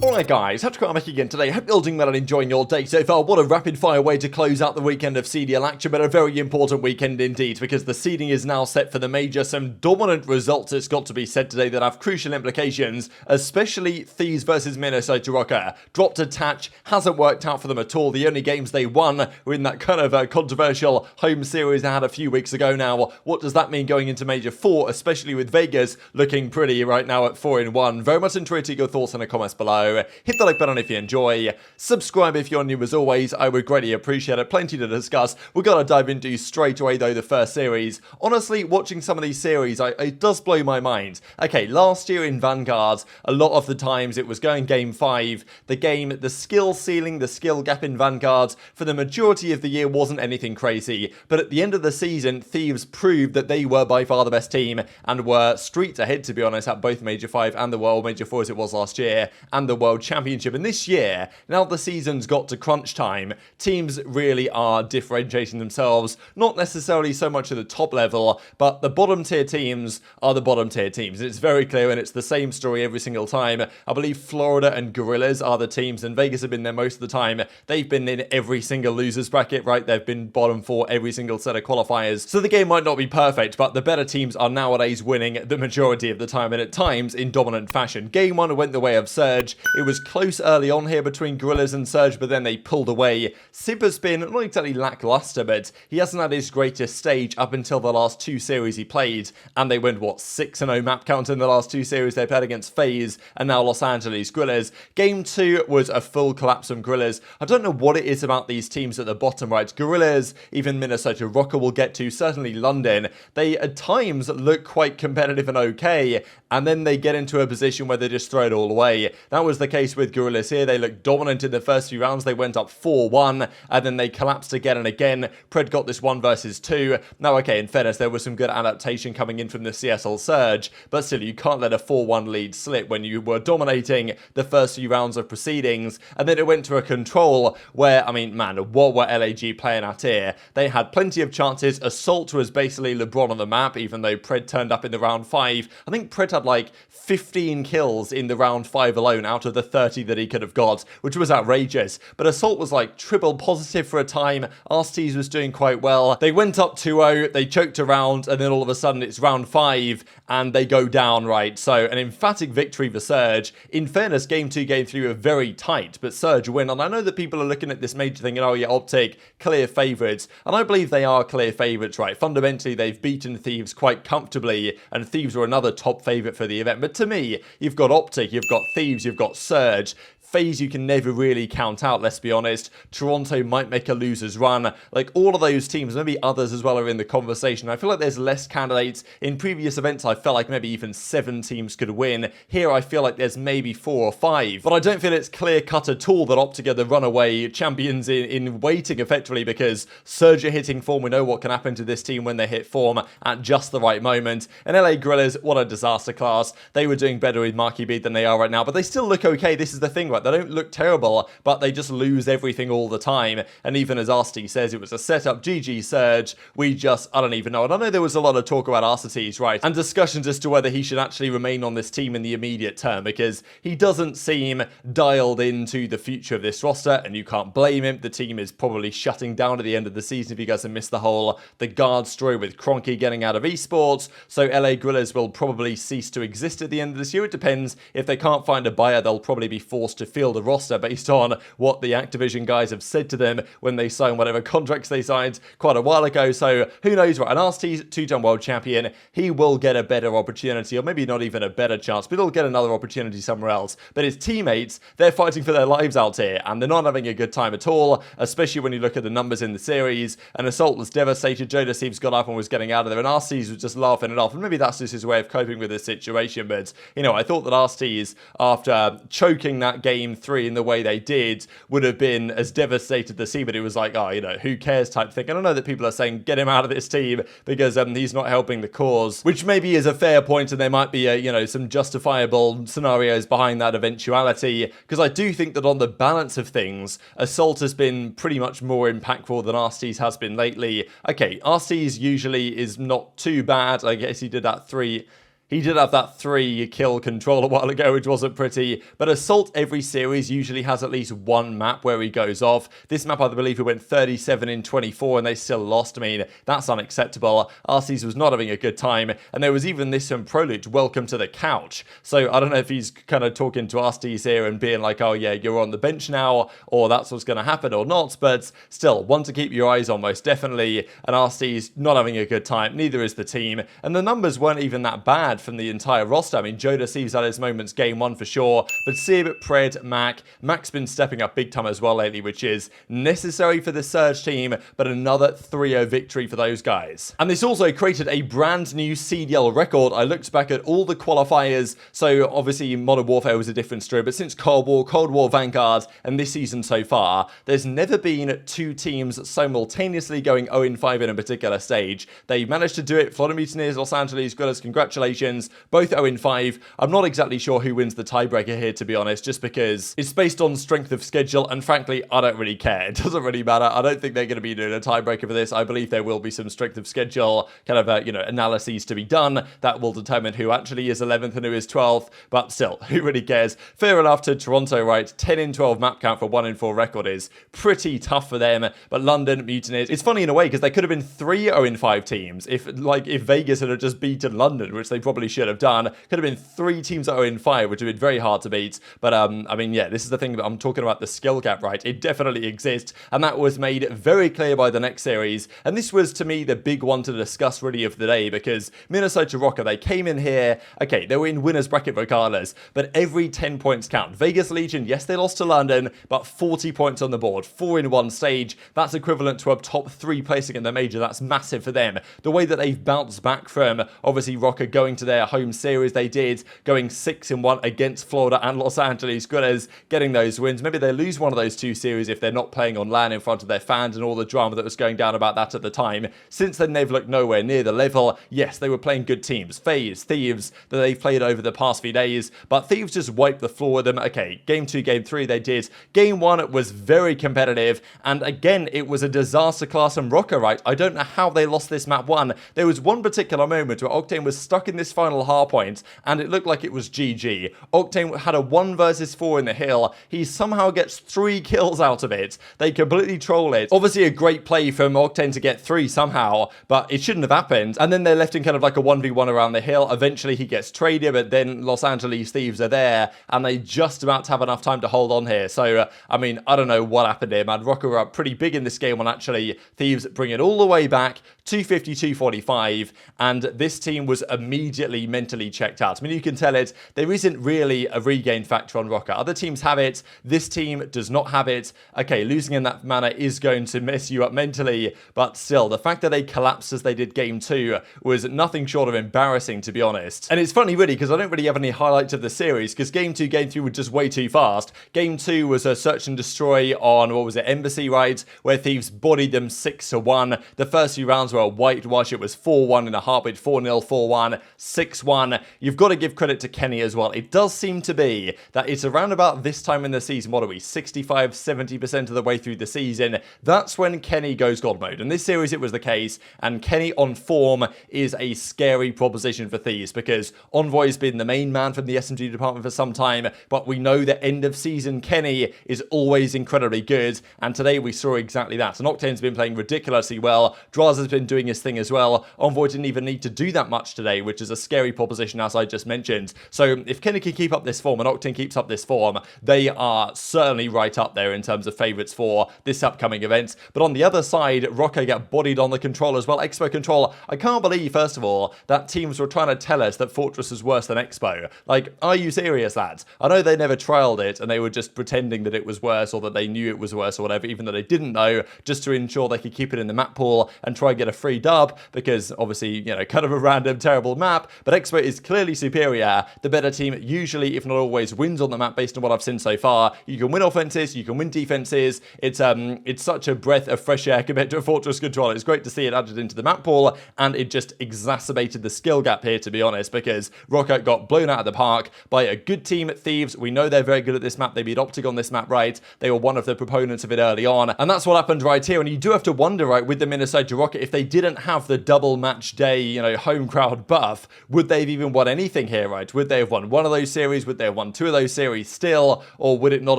Alright guys, TacticalRab back again today. Hope you're doing well and enjoying your day so far. What a rapid fire way to close out the weekend of CDL action, but a very important weekend indeed, because the seeding is now set for the major. Some dominant results, it's got to be said today, that have crucial implications, especially Thieves versus Minnesota Rokkr. Dropped a Tatch, hasn't worked out for them at all. The only games they won were in that kind of controversial home series they had a few weeks ago now. What does that mean going into Major 4, especially with Vegas looking pretty right now at 4-1? Very much interested your thoughts in the comments below. Hit the like button if you enjoy, subscribe if you're new as always, I would greatly appreciate it. Plenty to discuss. We're gonna dive into straight away though the first series. Honestly, watching some of these series, it does blow my mind. Okay, last year in Vanguard, a lot of the times it was going game 5, the skill ceiling, the skill gap in Vanguard for the majority of the year wasn't anything crazy, but at the end of the season, Thieves proved that they were by far the best team and were streets ahead, to be honest, at both Major 5 and the World Major 4 as it was last year, and the World Championship. And this year, now the season's got to crunch time, teams really are differentiating themselves, not necessarily so much at the top level, but the bottom tier teams are the bottom tier teams. It's very clear, and it's the same story every single time. I believe Florida and Guerrillas are the teams, and Vegas have been there most of the time. They've been in every single losers bracket, right? They've been bottom 4 every single set of qualifiers. So the game might not be perfect, but the better teams are nowadays winning the majority of the time, and at times in dominant fashion. Game 1 went the way of Surge. It was close early on here between Guerrillas and Surge, but then they pulled away. Simp has been not exactly lackluster, but he hasn't had his greatest stage up until the last 2 series he played, and they went, what, 6-0 map count in the last 2 series they played against FaZe and now Los Angeles Guerrillas. Game 2 was a full collapse from Guerrillas. I don't know what it is about these teams at the bottom, right? Guerrillas, even Minnesota Rokkr will get to, certainly London. They at times look quite competitive and okay, and then they get into a position where they just throw it all away. That was the case with Guerrillas here. They looked dominant in the first few rounds. They went up 4-1, and then they collapsed again and again. Pred got this 1 versus 2. Now, okay, in fairness, there was some good adaptation coming in from the CSL Surge, but still, you can't let a 4-1 lead slip when you were dominating the first few rounds of proceedings, and then it went to a control where, I mean, man, what were LAG playing at here? They had plenty of chances. Assault was basically LeBron on the map, even though Pred turned up in the round 5. I think Pred had like 15 kills in the round 5 alone out of the 30 that he could have got, which was outrageous. But Assault was like triple positive for a time. Arcitys was doing quite well. They went up 2-0, they choked a round, and then all of a sudden it's round 5 and they go down, right? So an emphatic victory for Surge. In fairness, game 2, game 3 were very tight, but Surge win. And I know that people are looking at this major thinking, oh yeah, OpTic, clear favourites. And I believe they are clear favourites, right? Fundamentally, they've beaten Thieves quite comfortably, and Thieves were another top favourite for the event. But to me, you've got OpTic, you've got Thieves, you've got Surge. FaZe you can never really count out, let's be honest. Toronto might make a loser's run. Like, all of those teams, maybe others as well, are in the conversation. I feel like there's less candidates. In previous events, I felt like maybe even 7 teams could win. Here, I feel like there's maybe 4 or 5. But I don't feel it's clear-cut at all that OpTic are the runaway champions in waiting, effectively, because Surge are hitting form. We know what can happen to this team when they hit form at just the right moment. And LA Guerrillas, what a disaster class. They were doing better with Marky B than they are right now, but they still look okay. This is the thing, right? They don't look terrible, but they just lose everything all the time. And even as Arcitys says, it was a setup. GG Surge. I don't even know. And I know there was a lot of talk about Arcitys, right? And discussions as to whether he should actually remain on this team in the immediate term, because he doesn't seem dialed into the future of this roster, and you can't blame him. The team is probably shutting down at the end of the season if you guys have missed the guard story with Cronky getting out of Esports. So LA Guerrillas will probably cease to exist at the end of this year. It depends. If they can't find a buyer, they'll probably be forced to field a roster based on what the Activision guys have said to them when they signed whatever contracts they signed quite a while ago. So who knows, right? And Arcitys, 2-time world champion, he will get a better opportunity, or maybe not even a better chance, but he'll get another opportunity somewhere else. But his teammates, they're fighting for their lives out here, and they're not having a good time at all, especially when you look at the numbers in the series. And Assault was devastated. JoeDeceives got up and was getting out of there, and Arcitys was just laughing it off. And maybe that's just his way of coping with this situation. But, you know, I thought that Arcitys, after choking that game 3 in the way they did, would have been as devastated to see, but it was like, oh, you know, who cares type thing. And I know that people are saying, get him out of this team because he's not helping the cause, which maybe is a fair point, and there might be, you know, some justifiable scenarios behind that eventuality, because I do think that on the balance of things, Assault has been pretty much more impactful than Arcitys has been lately. Okay, Arcitys usually is not too bad. I guess he did that 3 He did have that 3-kill control a while ago, which wasn't pretty, but Assault every series usually has at least one map where he goes off. This map, I believe, he went 37 in 24 and they still lost. I mean, that's unacceptable. Arcitys was not having a good time, and there was even this from Proluge, welcome to the couch. So I don't know if he's kind of talking to Arcitys here and being like, oh yeah, you're on the bench now, or that's what's going to happen or not, but still, one to keep your eyes on most definitely, and Arcitys not having a good time, neither is the team, and the numbers weren't even that bad from the entire roster. I mean, JoeDeceives had his moments game 1 for sure, but Simp, Pred, Mack. Mack's been stepping up big time as well lately, which is necessary for the Surge team, but another 3-0 victory for those guys. And this also created a brand new CDL record. I looked back at all the qualifiers, so obviously Modern Warfare was a different story, but since Cold War Vanguard, and this season so far, there's never been 2 teams simultaneously going 0-5 in a particular stage. They managed to do it. Florida Mutineers, Los Angeles, Guerrillas, congratulations. Both 0-5. I'm not exactly sure who wins the tiebreaker here, to be honest, just because it's based on strength of schedule, and frankly, I don't really care. It doesn't really matter. I don't think they're going to be doing a tiebreaker for this. I believe there will be some strength of schedule kind of, analyses to be done that will determine who actually is 11th and who is 12th, but still, who really cares? Fair enough to Toronto, right? 10 in 12 map count for 1 in 4 record is pretty tough for them, but London, Mutineers, it's funny in a way because they could have been 3 0-5 teams if Vegas had just beaten London, which they probably should have done. Could have been 3 teams 0-5, which would have been very hard to beat. But I mean, yeah, this is the thing that I'm talking about, the skill gap, right? It definitely exists, and that was made very clear by the next series. And this was, to me, the big one to discuss really of the day, because Minnesota Rokkr, they came in here, okay, they were in winner's bracket regardless, but every 10 points count. Vegas Legion, yes, they lost to London, but 40 points on the board, 4 in 1 stage. That's equivalent to a top 3 placing in the major. That's massive for them. The way that they've bounced back from, obviously, Rokkr going to their home series they did, going 6-1 against Florida and Los Angeles, Guerrillas getting those wins. Maybe they lose one of those 2 series if they're not playing on LAN in front of their fans and all the drama that was going down about that at the time. Since then, they've looked nowhere near the level. Yes, they were playing good teams, FaZe, Thieves, that they've played over the past few days, but Thieves just wiped the floor with them. Okay, game 2, game 3 they did. Game 1 was very competitive, and again, it was a disaster class from Rokkr, right? I don't know how they lost this map 1. There was one particular moment where Octane was stuck in this final hard point, and it looked like it was GG. Octane had a 1 versus 4 in the hill. He somehow gets 3 kills out of it. They completely troll it. Obviously a great play from Octane to get 3 somehow, but it shouldn't have happened. And then they're left in kind of like a 1v1 around the hill. Eventually he gets traded, but then Los Angeles Thieves are there, and they just about to have enough time to hold on here. So, I mean, I don't know what happened here, man. Rokkr were up pretty big in this game, and actually Thieves bring it all the way back, 250-245, and this team was immediately mentally checked out. I mean, you can tell it. There isn't really a regain factor on Rokkr. Other teams have it. This team does not have it. Okay, losing in that manner is going to mess you up mentally, but still, the fact that they collapsed as they did game 2 was nothing short of embarrassing, to be honest. And it's funny, really, because I don't really have any highlights of the series, because game 2, game 3 were just way too fast. Game 2 was a search and destroy on, what was it, Embassy, right? Where Thieves bodied them 6-1. The first few rounds were a whitewash. It was 4-1 in a heartbeat, 4-0, 4-1, 6-1. You've got to give credit to Kenny as well. It does seem to be that it's around about this time in the season, what are we, 65-70% of the way through the season, that's when Kenny goes God mode. And this series it was the case, and Kenny on form is a scary proposition for Thieves, because Envoy's been the main man from the SMG department for some time, but we know that end of season Kenny is always incredibly good, and today we saw exactly that. And Octane's been playing ridiculously well. Drazah's been doing his thing as well. Envoy didn't even need to do that much today, which is a scary proposition, as I just mentioned. So if Kenny can keep up this form and Octane keeps up this form, they are certainly right up there in terms of favourites for this upcoming event. But on the other side, Rokkr get bodied on the control as well. Expo control, I can't believe, first of all, that teams were trying to tell us that Fortress is worse than Expo. Like, are you serious, lads? I know they never trialed it and they were just pretending that it was worse, or that they knew it was worse or whatever, even though they didn't know, just to ensure they could keep it in the map pool and try and get a free dub, because obviously, you know, kind of a random terrible map, but Expo is clearly superior. The better team usually, if not always, wins on the map based on what I've seen so far. You can win offenses, you can win defenses. It's such a breath of fresh air compared to a Fortress control. It's great to see it added into the map pool, and it just exacerbated the skill gap here, to be honest, because Rokkr got blown out of the park by a good team at Thieves. We know they're very good at this map. They beat OpTic on this map, right? They were one of the proponents of it early on, and that's what happened right here. And you do have to wonder, right, with the Minnesota Rokkr, if they didn't have the double match day, you know, home crowd buff, Would they have even won anything here, right? Would they have won one of those series? Would they have won two of those series still? Or would it not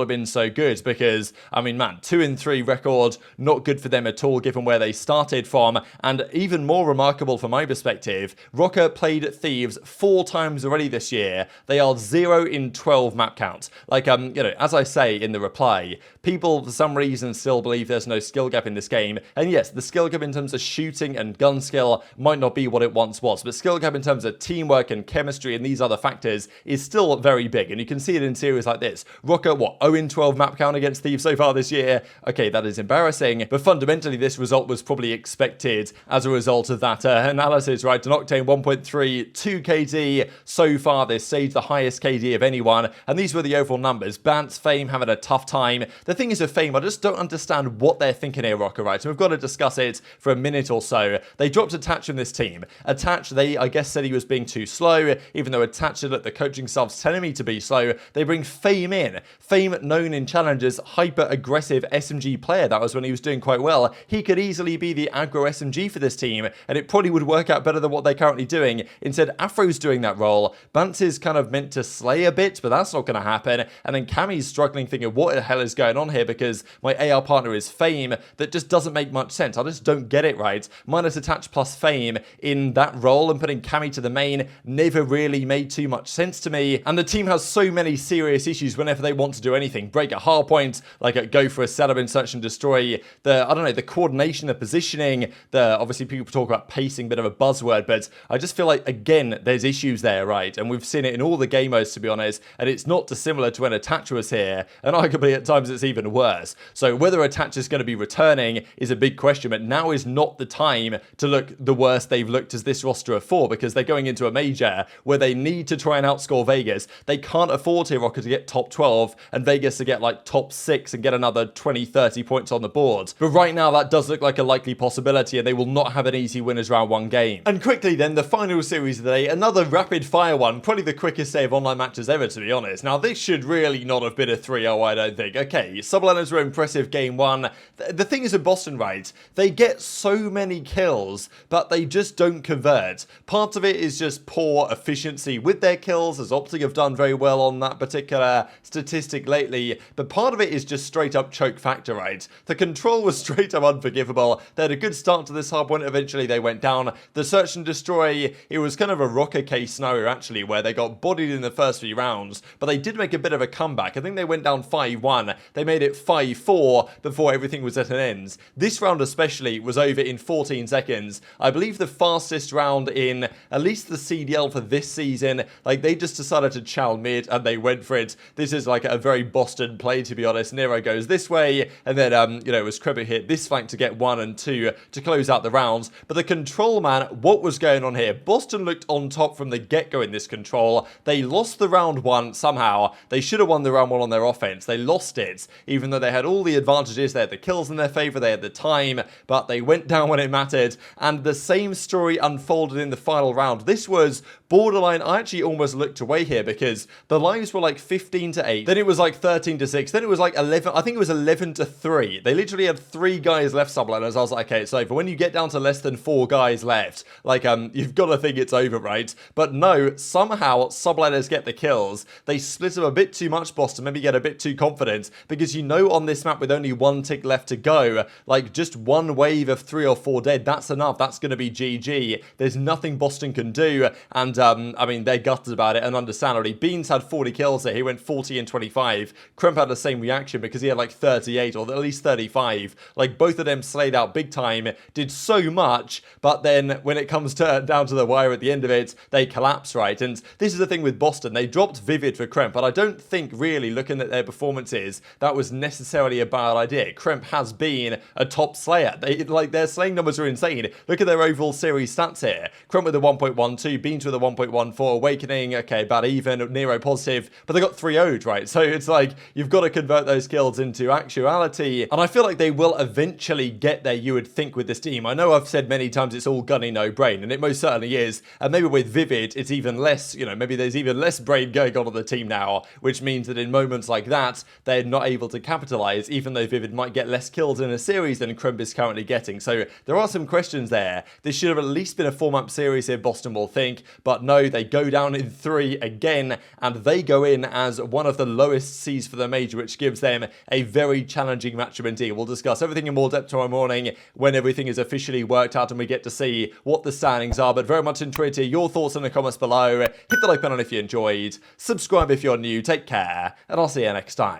have been so good? Because, I mean, man, 2-3 record, not good for them at all given where they started from. And even more remarkable from my perspective, Rokkr played Thieves 4 times already this year. They are 0 in 12 map count. Like, you know, as I say in the reply, people for some reason still believe there's no skill gap in this game. And yes, the skill gap in terms of shooting and gun skill might not be what it once was, but skill gap in terms of teamwork and chemistry and these other factors is still very big. And you can see it in series like this. Rokkr, what, 0 in 12 map count against Thieves so far this year? Okay, that is embarrassing, but fundamentally this result was probably expected as a result of that analysis, right? An Octane 1.3, 2 KD so far this stage, the highest KD of anyone, and these were the overall numbers. Bance, FaZe having a tough time. The thing is with FaZe, I just don't understand what they're thinking here, Rokkr, right? So we've got to discuss it for a minute or so. They dropped Attach from this team. Attach, they, I guess, said he was being too slow, even though Attach said that the coaching staff's telling me to be slow. They bring FaZe in. FaZe, known in challenges, hyper-aggressive SMG player. That was when he was doing quite well. He could easily be the aggro SMG for this team, and it probably would work out better than what they're currently doing. Instead, Afro's doing that role. Bance is kind of meant to slay a bit, but that's not going to happen. And then Cammy's struggling, thinking, what the hell is going on here? Because my AR partner is FaZe. That just doesn't make much sense. I just don't get it, right? Minus Attach plus FaZe in that role and putting Cammy to the main never really made too much sense to me. And the team has so many serious issues whenever they want to do anything. Break at hardpoint, like go for a setup in search and destroy. I don't know, the coordination, the positioning, obviously people talk about pacing, bit of a buzzword, but I just feel like, again, there's issues there, right? And we've seen it in all the game modes, to be honest, and it's not dissimilar to when Attach was here, and arguably at times it's even worse. So whether Attach is going to be returning is a big question, but now is not the time to look the worst they've looked as this roster of 4, because they're going into a major where they need to try and outscore Vegas. They can't afford here, Rokkr, to get top 12 and Vegas to get like top 6 and get another 20-30 points on the board. But right now that does look like a likely possibility, and they will not have an easy winners round 1 game. And quickly then, the final series of the day, another rapid fire one, probably the quickest day of online matches ever, to be honest. Now this should really not have been a 3-0, I don't think. Okay, subliners were impressive game 1. The thing is with Boston, right, they get so many kills, but they just don't convert. Part of it is just poor efficiency with their kills, as OpTic have done very well on that particular statistic lately, but part of it is just straight up choke factor, right? The control was straight up unforgivable. They had a good start to this hard point, eventually they went down. The search and destroy, it was kind of a Rokkr case scenario actually, where they got bodied in the first few rounds, but they did make a bit of a comeback. I think they went down 5-1, they made it 5-4 before everything was at an end. This round especially was over in 14 seconds. I believe the fastest round in at least the CDL for this season. Like, they just decided to chow mid and they went for it. This is like a very Boston play, to be honest. Nero goes this way, and then you know, it was Scrappy hit this flank to get 1 and 2 to close out the rounds. But the control, man, what was going on here? Boston looked on top from the get-go in this control. They lost the round 1 somehow. They should have won the round 1 on their offense. They lost it, even though they had all the advantages. They had the kills in their favor, they had the time, but they went down when it mattered. And the same story unfolded in the final round. This was borderline. I actually almost looked away here because the lives were like 15-8, then it was like 13-6, then it was like 11, I think it was 11-3. They literally had 3 guys left, subliners. I was like, okay, it's over. When you get down to less than 4 guys left, like you've got to think it's over, right? But no, somehow subliners get the kills. They split them a bit too much, Boston, maybe get a bit too confident, because you know on this map with only 1 tick left to go, like just 1 wave of 3 or 4 dead, that's enough. That's going to be GG. There's nothing Boston can do, and I mean, they're gutted about it, and understandably. Beans had 40 kills there. He went 40 and 25. Kremp had the same reaction because he had like 38 or at least 35. Like, both of them slayed out big time, did so much, but then when it comes down to the wire at the end of it, they collapse, right? And this is the thing with Boston. They dropped Vivid for Kremp, but I don't think really, looking at their performances, that was necessarily a bad idea. Kremp has been a top slayer. Their slaying numbers are insane. Look at their overall series stats here. Kremp with a 1.12, Beans with a 1.14, Awakening, okay, about even, Nero positive, but they got 3-0'd, right? So it's like, you've got to convert those kills into actuality, and I feel like they will eventually get there, you would think, with this team. I know I've said many times it's all gunny, no brain, and it most certainly is, and maybe with Vivid, it's even less, you know, maybe there's even less brain going on the team now, which means that in moments like that, they're not able to capitalize, even though Vivid might get less kills in a series than Kremp is currently getting. So there are some questions there. This should have at least been a 4-map series here, Boston will think, but But no, they go down in 3 again, and they go in as one of the lowest Cs for the major, which gives them a very challenging matchup indeed. We'll discuss everything in more depth tomorrow morning when everything is officially worked out and we get to see what the standings are. But very much enjoyed to hear your thoughts in the comments below. Hit the like button if you enjoyed, subscribe if you're new, take care, and I'll see you next time.